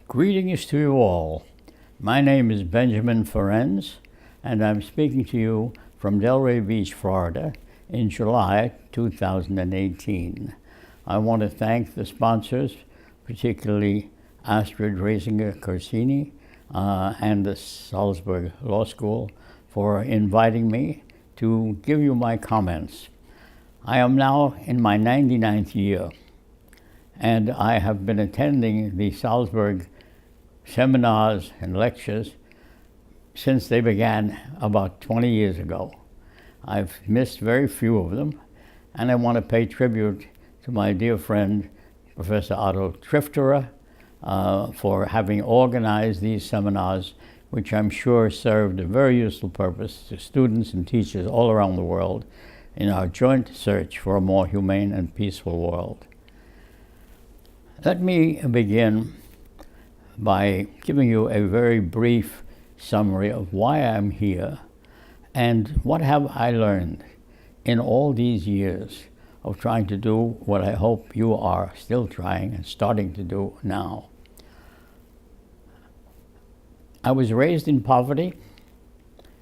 Greetings to you all. My name is Benjamin Forencz, and I'm speaking to you from Delray Beach, Florida, in July 2018. I want to thank the sponsors, particularly Astrid Rasinger-Corsini and the Salzburg Law School, for inviting me to give you my comments. I am now in my 99th year, and I have been attending the Salzburg seminars and lectures since they began about 20 years ago. I've missed very few of them, and I want to pay tribute to my dear friend, Professor Otto Trifterer, for having organized these seminars, which I'm sure served a very useful purpose to students and teachers all around the world in our joint search for a more humane and peaceful world. Let me begin by giving you a very brief summary of why I'm here and what have I learned in all these years of trying to do what I hope you are still trying and starting to do now. I was raised in poverty.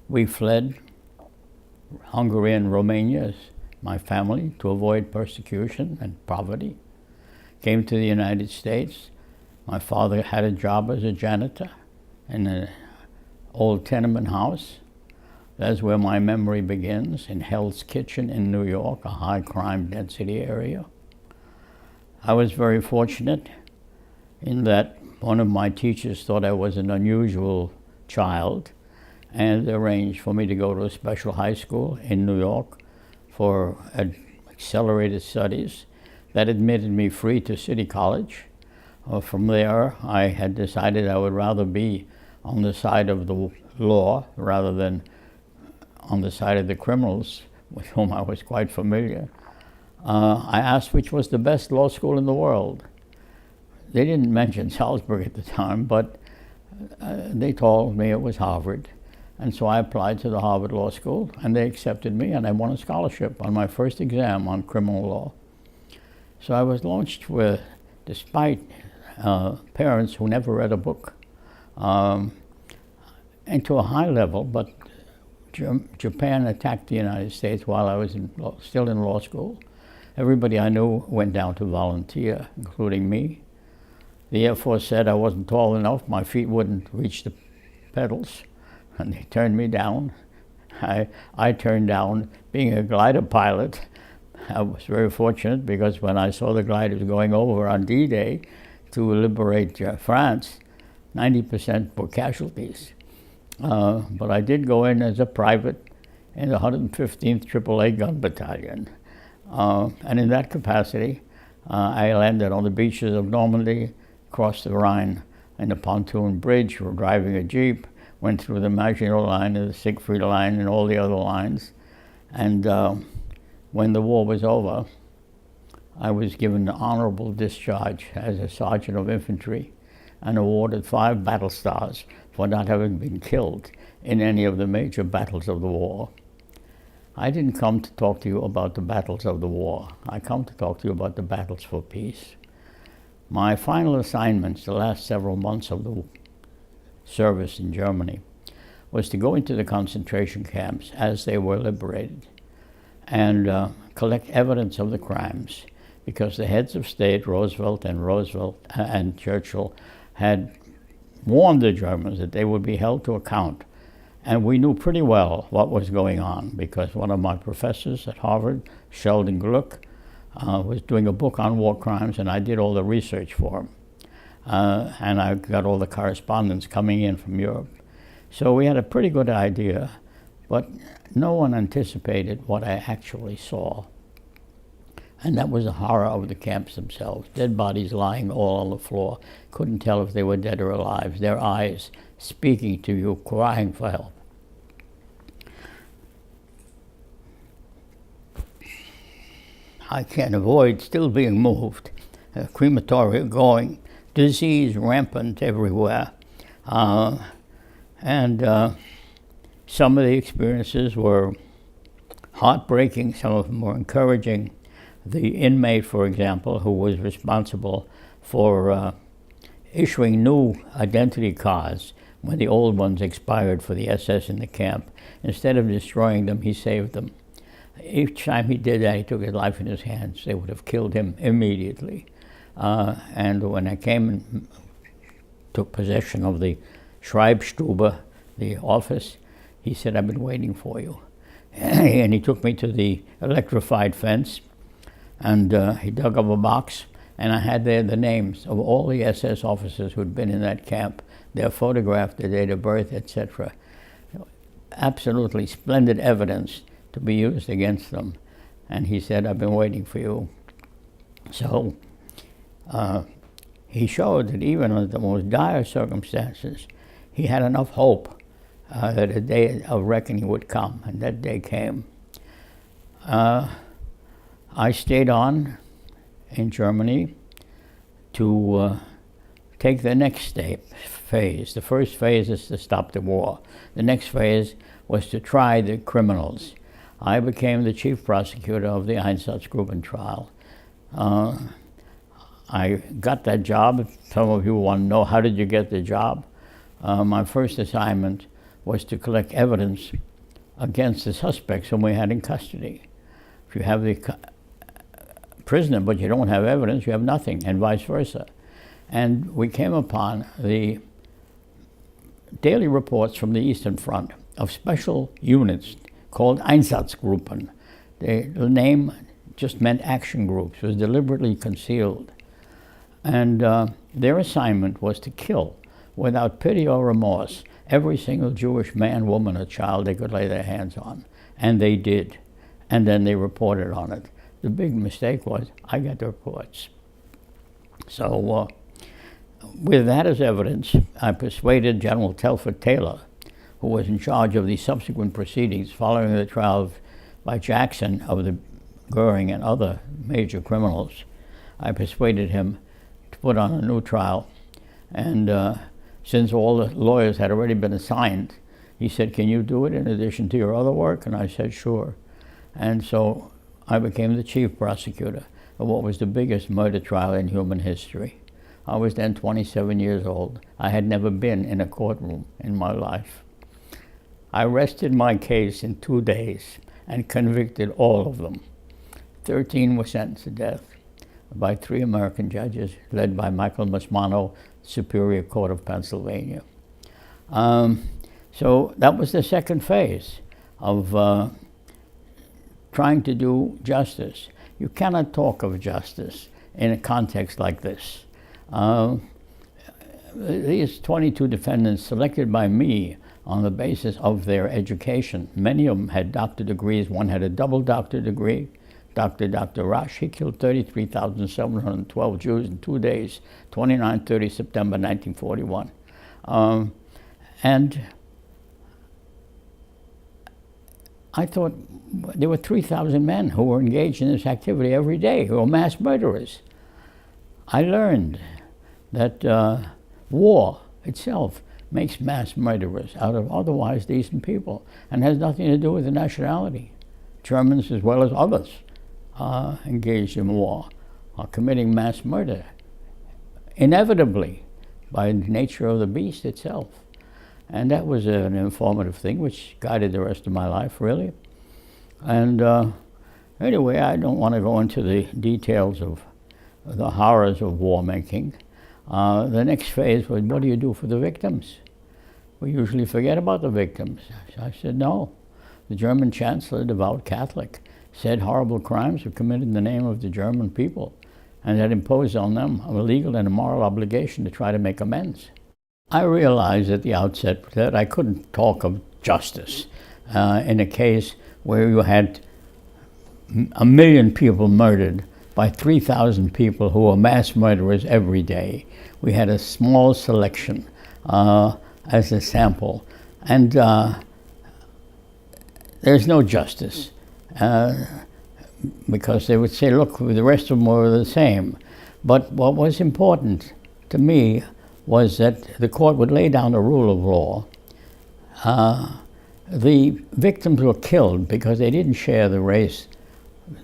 We fled Hungary and Romania as my family to avoid persecution and poverty. Came to the United States. My father had a job as a janitor in an old tenement house. That's where my memory begins, in Hell's Kitchen in New York, a high crime density area. I was very fortunate in that one of my teachers thought I was an unusual child and arranged for me to go to a special high school in New York for accelerated studies that admitted me free to City College. From there, I had decided I would rather be on the side of the law rather than on the side of the criminals, with whom I was quite familiar. I asked which was the best law school in the world. They didn't mention Salzburg at the time, but they told me it was Harvard. And so I applied to the Harvard Law School, and they accepted me, and I won a scholarship on my first exam on criminal law. So I was launched with, despite parents who never read a book, and to a high level, but Japan attacked the United States while I was still in law school. Everybody I knew went down to volunteer, including me. The Air Force said I wasn't tall enough, my feet wouldn't reach the pedals, and they turned me down. I turned down being a glider pilot. I was very fortunate because when I saw the gliders going over on D-Day to liberate France, 90% were casualties. But I did go in as a private in the 115th AAA Gun Battalion. And in that capacity, I landed on the beaches of Normandy, crossed the Rhine in a pontoon bridge, were driving a Jeep, went through the Maginot Line and the Siegfried Line and all the other lines. And when the war was over, I was given an honorable discharge as a sergeant of infantry and awarded 5 battle stars for not having been killed in any of the major battles of the war. I didn't come to talk to you about the battles of the war. I come to talk to you about the battles for peace. My final assignments, the last several months of the service in Germany, was to go into the concentration camps as they were liberated and collect evidence of the crimes, because the heads of state, Roosevelt and Churchill, had warned the Germans that they would be held to account. And we knew pretty well what was going on, because one of my professors at Harvard, Sheldon Gluck, was doing a book on war crimes, and I did all the research for him. And I got all the correspondence coming in from Europe. So we had a pretty good idea, but no one anticipated what I actually saw. And that was the horror of the camps themselves. Dead bodies lying all on the floor. Couldn't tell if they were dead or alive. Their eyes speaking to you, crying for help. I can't avoid still being moved. Crematoria going, disease rampant everywhere. And some of the experiences were heartbreaking, some of them were encouraging. The inmate, for example, who was responsible for issuing new identity cards when the old ones expired for the SS in the camp. Instead of destroying them, he saved them. Each time he did that, he took his life in his hands. They would have killed him immediately. And when I came and took possession of the Schreibstube, the office, he said, "I've been waiting for you." And he took me to the electrified fence, and he dug up a box, and I had there the names of all the SS officers who'd been in that camp, their photograph, their date of birth, etc. Absolutely splendid evidence to be used against them. And he said, "I've been waiting for you." So he showed that even under the most dire circumstances, he had enough hope that a day of reckoning would come, and that day came. I stayed on in Germany to take the next phase. The first phase is to stop the war. The next phase was to try the criminals. I became the chief prosecutor of the Einsatzgruppen trial. I got that job. Some of you want to know, how did you get the job? My first assignment was to collect evidence against the suspects whom we had in custody. If you have the prisoner but you don't have evidence, you have nothing, and vice versa. And we came upon the daily reports from the Eastern Front of special units called Einsatzgruppen. The name just meant action groups. It was deliberately concealed. And their assignment was to kill, without pity or remorse, every single Jewish man, woman, or child they could lay their hands on. And they did. And then they reported on it. The big mistake was, I got the reports. So with that as evidence, I persuaded General Telford Taylor, who was in charge of the subsequent proceedings following the trial by Jackson of the Goering and other major criminals. I persuaded him to put on a new trial. And since all the lawyers had already been assigned, he said, "Can you do it in addition to your other work?" And I said, "Sure." And so I became the chief prosecutor of what was the biggest murder trial in human history. I was then 27 years old. I had never been in a courtroom in my life. I rested my case in 2 days and convicted all of them. 13 were sentenced to death by 3 American judges, led by Michael Masmano, Superior Court of Pennsylvania. So that was the second phase of trying to do justice. You cannot talk of justice in a context like this. These 22 defendants selected by me on the basis of their education. Many of them had doctor degrees. One had a double doctor degree, Dr. Rasch. He killed 33,712 Jews in 2 days, 29-30 September 1941. And I thought there were 3,000 men who were engaged in this activity every day, who were mass murderers. I learned that war itself makes mass murderers out of otherwise decent people and has nothing to do with the nationality. Germans as well as others engaged in war are committing mass murder, inevitably, by the nature of the beast itself. And that was an informative thing which guided the rest of my life, really. And anyway, I don't want to go into the details of the horrors of war making. The next phase was, what do you do for the victims? We usually forget about the victims. I said, no. The German chancellor, devout Catholic, said horrible crimes were committed in the name of the German people, and that imposed on them a legal and a moral obligation to try to make amends. I realized at the outset that I couldn't talk of justice in a case where you had 1 million people murdered by 3,000 people who were mass murderers every day. We had a small selection as a sample, and there's no justice because they would say, look, the rest of them were the same. But what was important to me was that the court would lay down a rule of law. The victims were killed because they didn't share the race.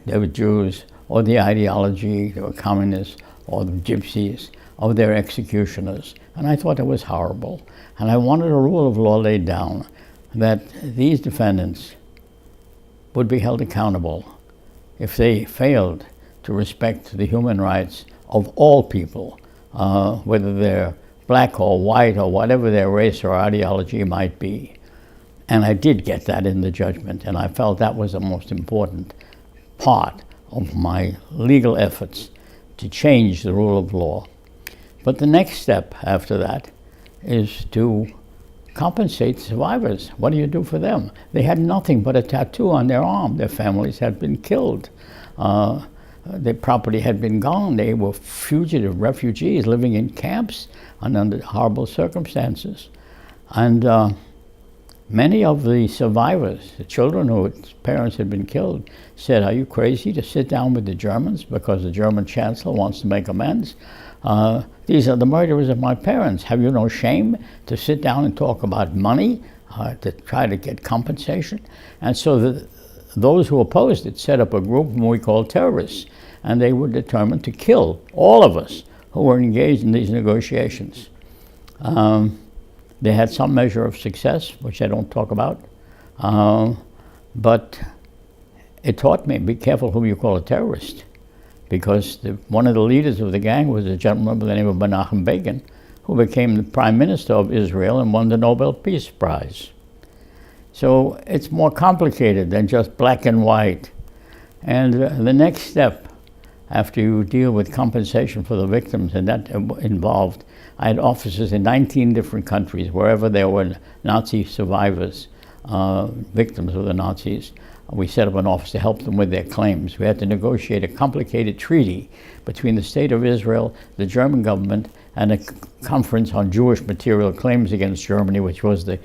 They were Jews, or the ideology, they were communists, or the gypsies, of their executioners. And I thought it was horrible. And I wanted a rule of law laid down that these defendants would be held accountable if they failed to respect the human rights of all people, whether they're black or white or whatever their race or ideology might be. And I did get that in the judgment, and I felt that was the most important part of my legal efforts to change the rule of law. But the next step after that is to compensate survivors. What do you do for them? They had nothing but a tattoo on their arm. Their families had been killed. Their property had been gone. They were fugitive refugees living in camps and under horrible circumstances. And many of the survivors, the children whose parents had been killed, said, "Are you crazy to sit down with the Germans because the German chancellor wants to make amends? These are the murderers of my parents. Have you no shame to sit down and talk about money to try to get compensation?" And so those who opposed it set up a group we called terrorists, and they were determined to kill all of us who were engaged in these negotiations. They had some measure of success, which I don't talk about, but it taught me, be careful who you call a terrorist, because one of the leaders of the gang was a gentleman by the name of Menachem Begin, who became the Prime Minister of Israel and won the Nobel Peace Prize. So it's more complicated than just black and white. And the next step, after you deal with compensation for the victims, and that involved, I had offices in 19 different countries, wherever there were Nazi survivors, victims of the Nazis. We set up an office to help them with their claims. We had to negotiate a complicated treaty between the State of Israel, the German government, and a conference on Jewish material claims against Germany, which was the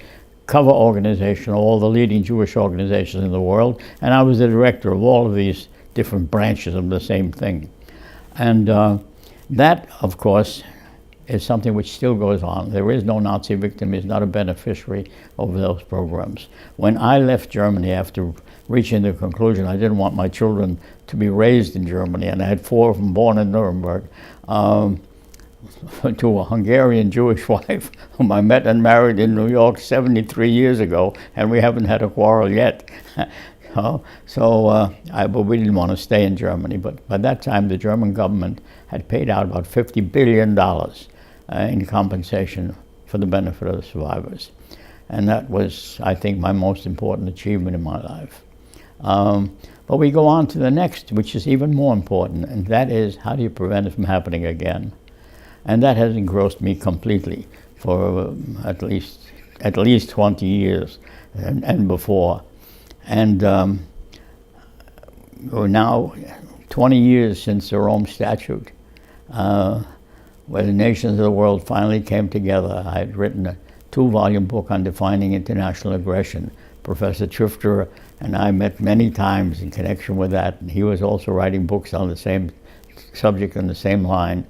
cover organization of all the leading Jewish organizations in the world. And I was the director of all of these different branches of the same thing. And that, of course, is something which still goes on. There is no Nazi victim, is not a beneficiary of those programs. When I left Germany after reaching the conclusion I didn't want my children to be raised in Germany, and I had 4 of them born in Nuremberg, to a Hungarian Jewish wife whom I met and married in New York 73 years ago, and we haven't had a quarrel yet. But we didn't want to stay in Germany. But by that time, the German government had paid out about $50 billion in compensation for the benefit of the survivors. And that was, I think, my most important achievement in my life. But we go on to the next, which is even more important, and that is, how do you prevent it from happening again? And that has engrossed me completely for at least 20 years and before. And we're now 20 years since the Rome Statute, where the nations of the world finally came together. I had written a 2-volume book on defining international aggression. Professor Trifter and I met many times in connection with that, and he was also writing books on the same subject on the same line.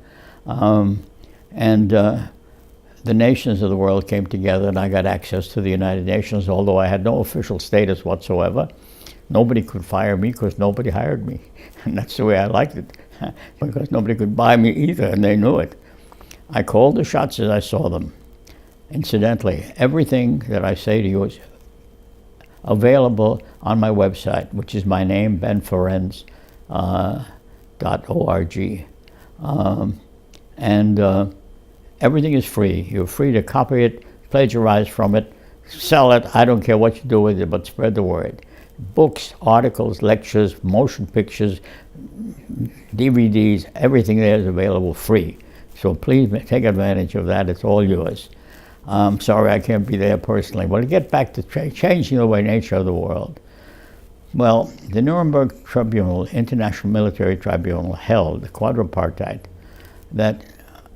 The nations of the world came together, and I got access to the United Nations, although I had no official status whatsoever. Nobody could fire me because nobody hired me. And that's the way I liked it, because nobody could buy me either, and they knew it. I called the shots as I saw them. Incidentally, everything that I say to you is available on my website, which is my name, benforencz.org. Everything is free. You're free to copy it, plagiarize from it, sell it. I don't care what you do with it, but spread the word. Books, articles, lectures, motion pictures, DVDs, everything there is available free. So please take advantage of that. It's all yours. I'm sorry I can't be there personally. But to get back to changing the nature of the world. Well, the Nuremberg Tribunal, International Military Tribunal, held, quadripartite, that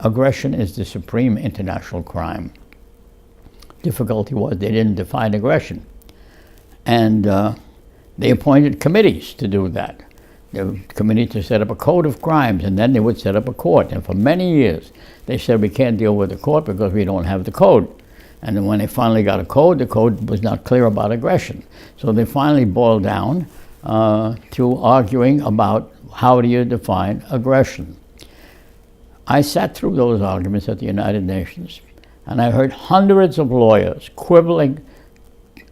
aggression is the supreme international crime. Difficulty was they didn't define aggression. And they appointed committees to do that. The committee to set up a code of crimes, and then they would set up a court. And for many years, they said, we can't deal with the court because we don't have the code. And then when they finally got a code, the code was not clear about aggression. So they finally boiled down to arguing about how do you define aggression. I sat through those arguments at the United Nations, and I heard hundreds of lawyers quibbling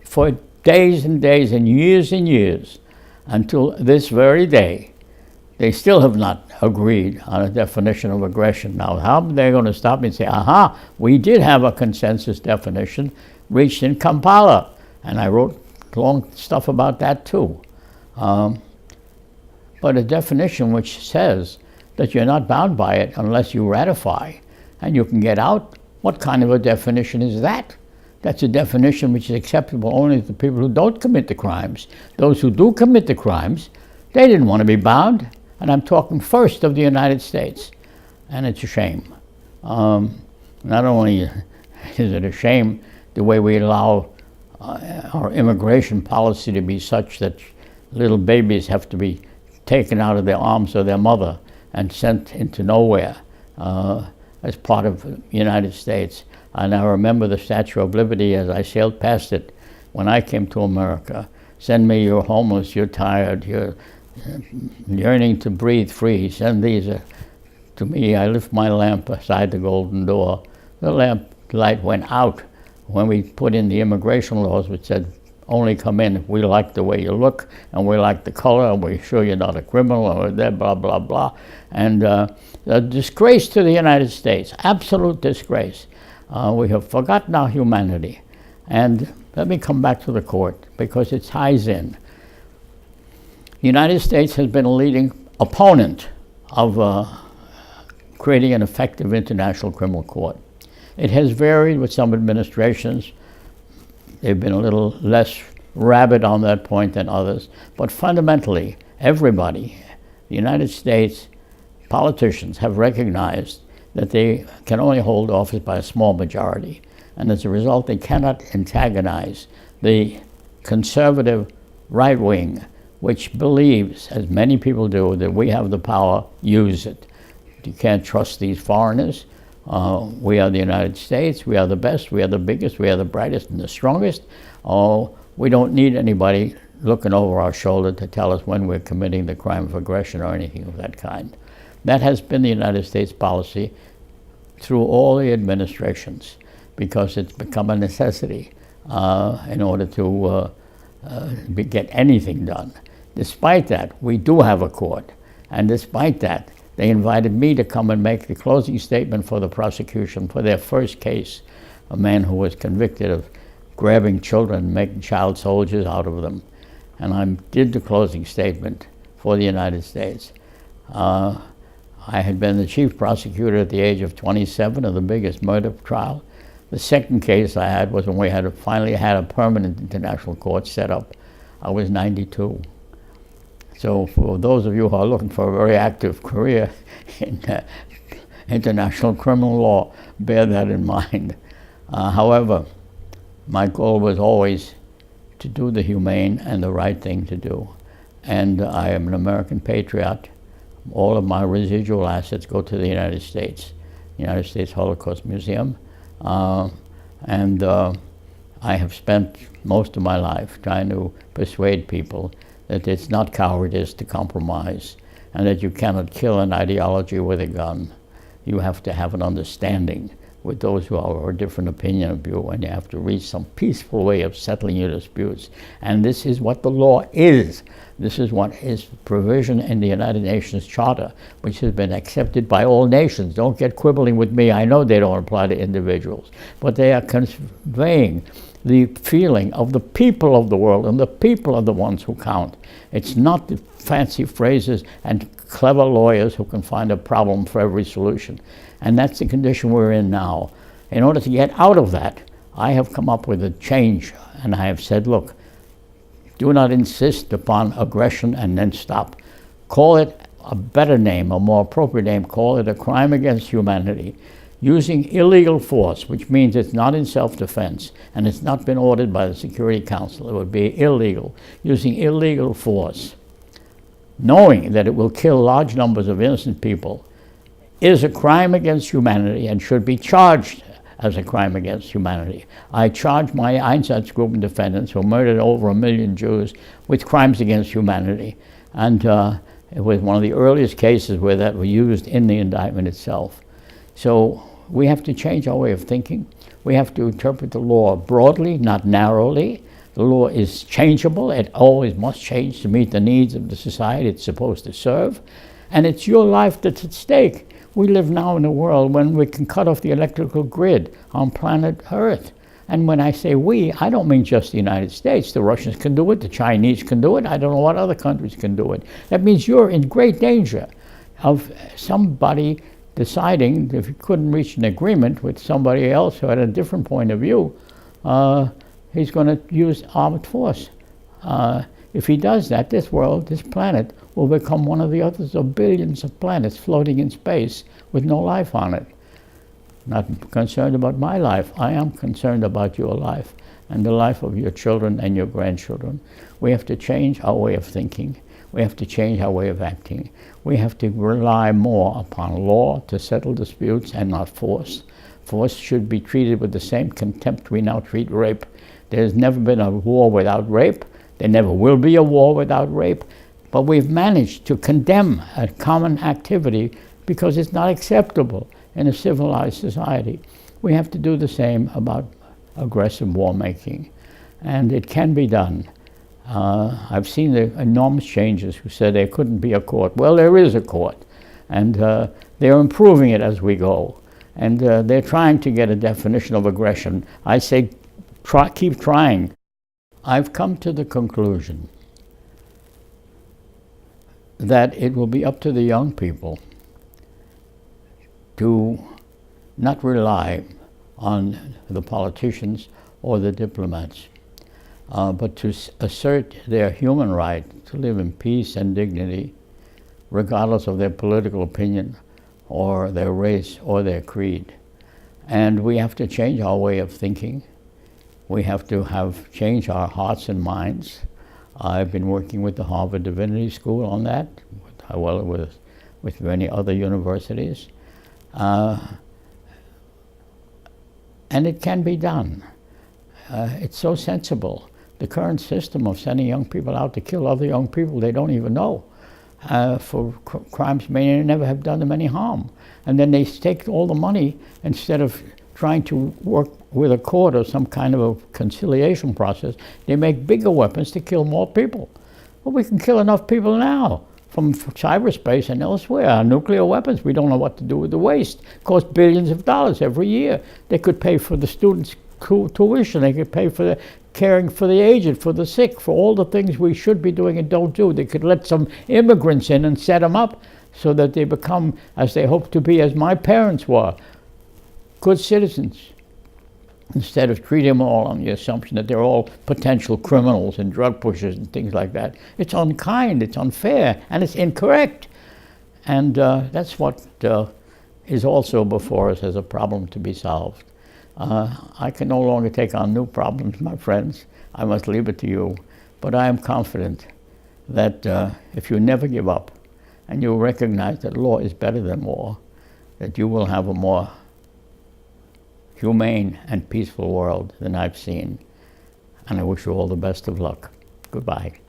for days and days and years until this very day. They still have not agreed on a definition of aggression. Now, how are they going to stop me and say, aha, we did have a consensus definition reached in Kampala? And I wrote long stuff about that too. But a definition which says that you're not bound by it unless you ratify and you can get out, what kind of a definition is that? That's a definition which is acceptable only to people who don't commit the crimes. Those who do commit the crimes, they didn't want to be bound. And I'm talking first of the United States. And it's a shame. Not only is it a shame the way we allow our immigration policy to be such that little babies have to be taken out of the arms of their mother and sent into nowhere as part of the United States. And I remember the Statue of Liberty as I sailed past it when I came to America. Send me, you're homeless, you're tired, you're yearning to breathe free. Send these to me. I lift my lamp beside the golden door. The lamp light went out when we put in the immigration laws which said, only come in if we like the way you look, and we like the color, and we're sure you're not a criminal, or that, blah, blah, blah. And a disgrace to the United States, absolute disgrace. We have forgotten our humanity. And let me come back to the court, because it ties in. The United States has been a leading opponent of creating an effective international criminal court. It has varied with some administrations. They've been a little less rabid on that point than others. But fundamentally, everybody, the United States politicians, have recognized that they can only hold office by a small majority. And as a result, they cannot antagonize the conservative right wing, which believes, as many people do, that we have the power, use it. You can't trust these foreigners. We are the United States, we are the best, we are the biggest, we are the brightest and the strongest. We don't need anybody looking over our shoulder to tell us when we're committing the crime of aggression or anything of that kind. That has been the United States policy through all the administrations, because it's become a necessity in order to get anything done. Despite that, we do have a court, and despite that, they invited me to come and make the closing statement for the prosecution for their first case, a man who was convicted of grabbing children, making child soldiers out of them. And I did the closing statement for the United States. I had been the chief prosecutor at the age of 27 of the biggest murder trial. The second case I had was when we had finally had a permanent international court set up. I was 92. So for those of you who are looking for a very active career in international criminal law, bear that in mind. However, my goal was always to do the humane and the right thing to do. And I am an American patriot. All of my residual assets go to the United States Holocaust Museum. I have spent most of my life trying to persuade people that it's not cowardice to compromise, and that you cannot kill an ideology with a gun. You have to have an understanding with those who are of a different opinion of you, and you have to reach some peaceful way of settling your disputes. And this is what the law is. This is what is provision in the United Nations Charter, which has been accepted by all nations. Don't get quibbling with me. I know they don't apply to individuals, but they are conveying the feeling of the people of the world, and the people are the ones who count. It's not the fancy phrases and clever lawyers who can find a problem for every solution. And that's the condition we're in now. In order to get out of that, I have come up with a change, and I have said, look, do not insist upon aggression and then stop. Call it a better name, a more appropriate name. Call it a crime against humanity. Using illegal force, which means it's not in self-defense and it's not been ordered by the Security Council. It would be illegal. Using illegal force, knowing that it will kill large numbers of innocent people, is a crime against humanity and should be charged as a crime against humanity. I charge my Einsatzgruppen defendants, who murdered over 1 million Jews, with crimes against humanity. And it was one of the earliest cases where that was used in the indictment itself. So we have to change our way of thinking. We have to interpret the law broadly, not narrowly. The law is changeable. It always must change to meet the needs of the society it's supposed to serve. And it's your life that's at stake. We live now in a world when we can cut off the electrical grid on planet Earth. And when I say we, I don't mean just the United States. The Russians can do it, the Chinese can do it, I don't know what other countries can do it. That means you're in great danger of somebody deciding, if you couldn't reach an agreement with somebody else who had a different point of view, he's going to use armed force. If he does that, this world, this planet, will become one of the others of billions of planets floating in space with no life on it. Not concerned about my life. I am concerned about your life and the life of your children and your grandchildren. We have to change our way of thinking. We have to change our way of acting. We have to rely more upon law to settle disputes and not force. Force should be treated with the same contempt we now treat rape. There's never been a war without rape. There never will be a war without rape. But we've managed to condemn a common activity because it's not acceptable in a civilized society. We have to do the same about aggressive war making. And it can be done. I've seen the enormous changes who said there couldn't be a court. Well, there is a court. And they're improving it as we go. And they're trying to get a definition of aggression. I say, keep trying. I've come to the conclusion that it will be up to the young people to not rely on the politicians or the diplomats, but to assert their human right to live in peace and dignity, regardless of their political opinion or their race or their creed. And we have to change our way of thinking. We have to change our hearts and minds. I've been working with the Harvard Divinity School on that, with many other universities. And it can be done. It's so sensible. The current system of sending young people out to kill other young people they don't even know for crimes may never have done them any harm. And then they take all the money instead of trying to work with a court or some kind of a conciliation process. They make bigger weapons to kill more people. Well, we can kill enough people now from cyberspace and elsewhere. Nuclear weapons, we don't know what to do with the waste. It costs billions of dollars every year. They could pay for the students' tuition. They could pay for the caring for the aged, for the sick, for all the things we should be doing and don't do. They could let some immigrants in and set them up so that they become, as they hope to be, as my parents were, good citizens, instead of treating them all on the assumption that they're all potential criminals and drug pushers and things like that. It's unkind, it's unfair, and it's incorrect. And that's what is also before us as a problem to be solved. I can no longer take on new problems, my friends. I must leave it to you. But I am confident that if you never give up and you recognize that law is better than war, that you will have a more humane and peaceful world than I've seen. And I wish you all the best of luck. Goodbye.